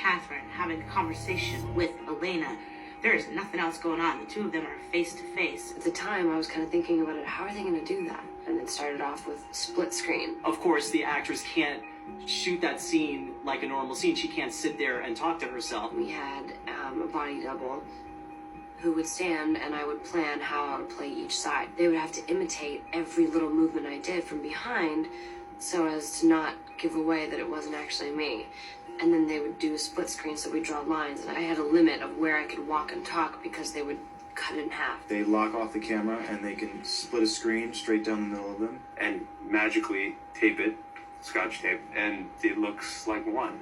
Katherine having a conversation with Elena. There is nothing else going on. The two of them are face to face. At the time, I was kind of thinking about it. How are they going to do that? And it started off with split screen. Of course, the actress can't shoot that scene like a normal scene. She can't sit there and talk to herself. We had a body double who would stand, and I would plan how I would play each side. They would have to imitate every little movement I did from behind so as to not give away that it wasn't actually me. And then they would do a split screen, so we'd draw lines, and I had a limit of where I could walk and talk because they would cut it in half. They lock off the camera and they can split a screen straight down the middle of them. And magically tape it, scotch tape, and it looks like one.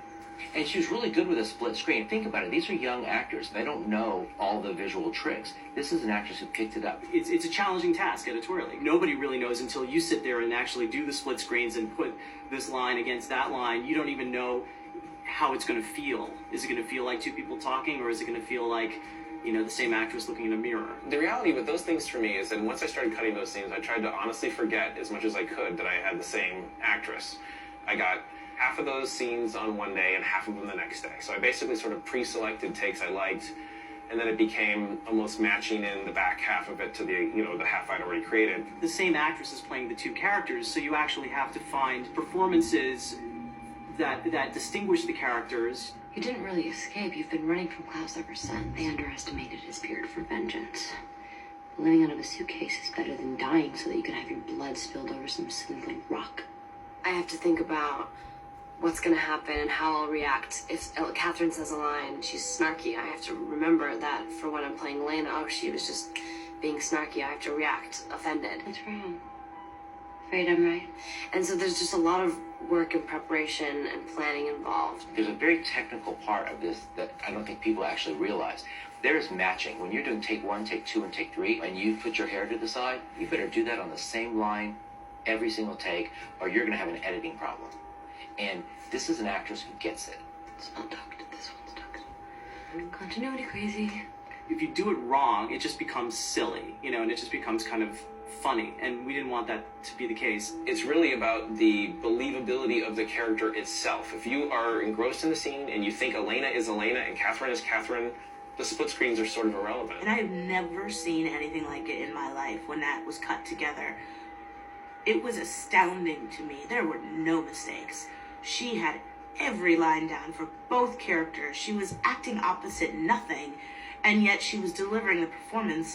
And she was really good with a split screen. Think about it. These are young actors. They don't know all the visual tricks. This is an actress who picked it up. It's a challenging task editorially. Nobody really knows until you sit there and actually do the split screens and put this line against that line. You don't even know how it's going to feel. Is it going to feel like two people talking, or is it going to feel like, the same actress looking in a mirror? The reality with those things for me is that once I started cutting those scenes, I tried to honestly forget as much as I could that I had the same actress. I got half of those scenes on one day and half of them the next day. So I basically sort of pre-selected takes I liked, and then it became almost matching in the back half of it to the half I'd already created. The same actress is playing the two characters, so you actually have to find performances that distinguish the characters. You didn't really escape. You've been running from Klaus ever since. They underestimated his spirit for vengeance. Living out of a suitcase is better than dying so that you can have your blood spilled over some sizzling rock. I have to think about what's going to happen and how I'll react. If Katherine says a line, she's snarky, I have to remember that for when I'm playing Elena, she was just being snarky. I have to react offended. What's wrong? Afraid I'm right? And so there's just a lot of work and preparation and planning involved. There's a very technical part of this that I don't think people actually realize. There is matching. When you're doing take 1, take 2, and take 3, and you put your hair to the side, you better do that on the same line every single take, or you're going to have an editing problem. And this is an actress who gets it. It's not tucked. This one's tucked. Continuity crazy. If you do it wrong, it just becomes silly, and it just becomes kind of funny, and we didn't want that to be the case. It's really about the believability of the character itself. If you are engrossed in the scene and you think Elena is Elena and Katherine is Katherine, the split screens are sort of irrelevant. And I have never seen anything like it in my life when that was cut together. It was astounding to me. There were no mistakes. She had every line down for both characters. She was acting opposite nothing, and yet she was delivering the performance